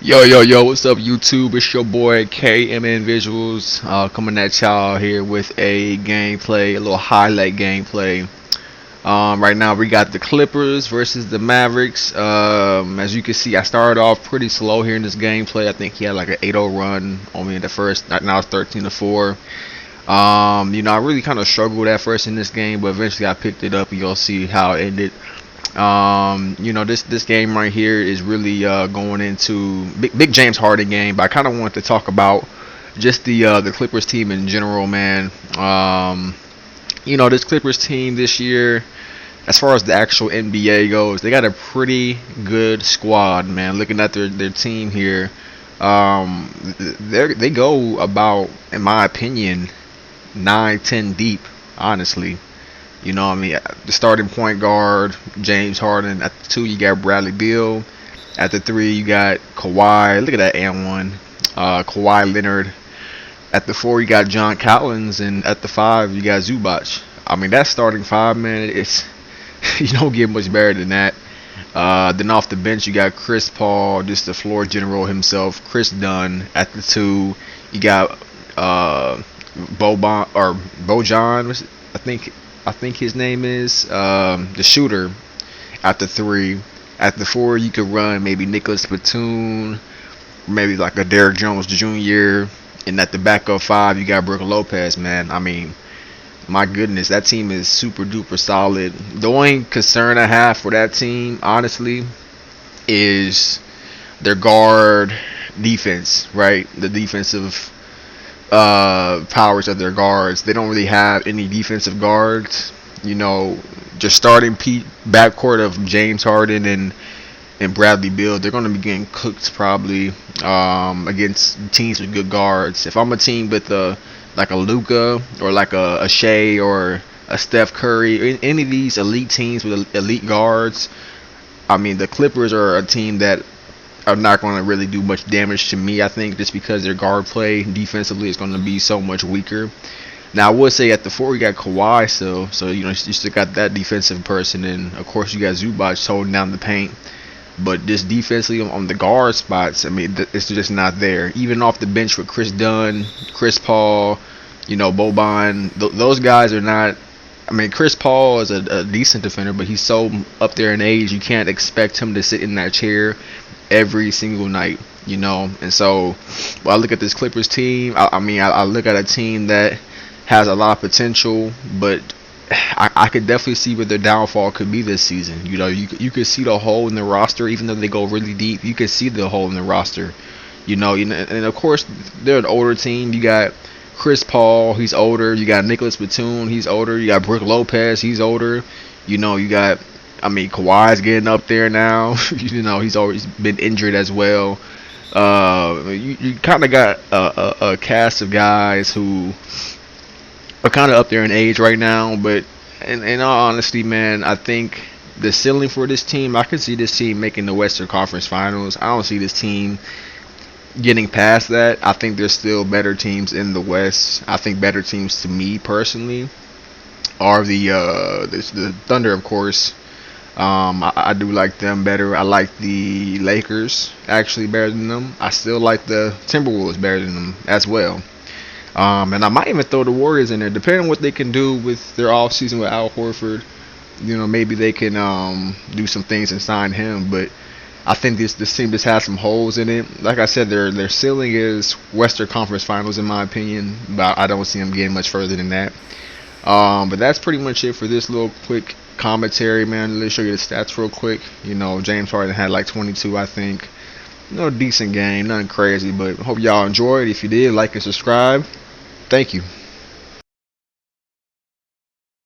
Yo, what's up, YouTube? It's your boy KMN Visuals, coming at y'all here with a gameplay, a little highlight gameplay. Right now we got the Clippers versus the Mavericks. As you can see, I started off pretty slow here in this gameplay. I think he had like an 8-0 run on me in the first. Now it's 13-4. I really kind of struggled at first in this game, but eventually I picked it up, and you'll see how it ended. This game right here is really going into big James Harden game, but I kind of want to talk about just the Clippers team in general, man. This Clippers team this year, as far as the actual NBA goes, they got a pretty good squad, man. Looking at their team here, they go about, in my opinion, 9-10 deep, honestly. The starting point guard, James Harden. At the 2, you got Bradley Beal. At the 3, you got Kawhi. Look at that and 1. Kawhi Leonard. At the 4, you got John Collins. And at the 5, you got Zubac. That starting 5, man, you don't get much better than that. Then off the bench, you got Chris Paul, just the floor general himself. Chris Dunn. At the 2, you got Bojan, I think his name is, the shooter. At the 3, at the 4, you could run maybe Nicholas Batum, maybe like a Derrick Jones Jr. And at the back of 5, you got Brook Lopez, man. My goodness, that team is super duper solid. The only concern I have for that team, honestly, is their guard defense, right? The defensive powers of their guards. They don't really have any defensive guards. Just starting backcourt of James Harden and Bradley Beal, they're going to be getting cooked probably against teams with good guards. If I'm a team with like a Luka or like a Shea or a Steph Curry, any of these elite teams with elite guards, the Clippers are a team that are not going to really do much damage to me, I think, just because their guard play defensively is going to be so much weaker. Now, I would say at the 4, you got Kawhi still, so you still got that defensive person, and of course you got Zubac holding down the paint. But just defensively on the guard spots, it's just not there. Even off the bench with Chris Dunn, Chris Paul, Boban, those guys are not. Chris Paul is a decent defender, but he's so up there in age, you can't expect him to sit in that chair every single night, And so, when I look at this Clippers team, I look at a team that has a lot of potential, but I could definitely see what their downfall could be this season. You could see the hole in the roster, even though they go really deep. You could see the hole in the roster, and of course they're an older team. You got Chris Paul, he's older. You got Nicholas Batum, he's older. You got Brook Lopez, he's older. You got, Kawhi's getting up there now. He's always been injured as well. You kind of got a cast of guys who are kind of up there in age right now, but in all honesty, man, I think the ceiling for this team, I could see this team making the Western Conference Finals. I don't see this team getting past that. I think there's still better teams in the West. I think better teams, to me personally, are the Thunder, of course. I do like them better. I like the Lakers actually better than them. I still like the Timberwolves better than them as well. And I might even throw the Warriors in there, depending on what they can do with their offseason with Al Horford. Maybe they can do some things and sign him. But I think this team just has some holes in it. Like I said, their ceiling is Western Conference Finals, in my opinion. But I don't see them getting much further than that. But that's pretty much it for this little quick commentary, man. Let me show you the stats real quick. James Harden had like 22, I think. Decent game, nothing crazy. But hope y'all enjoyed. If you did, like and subscribe. Thank you.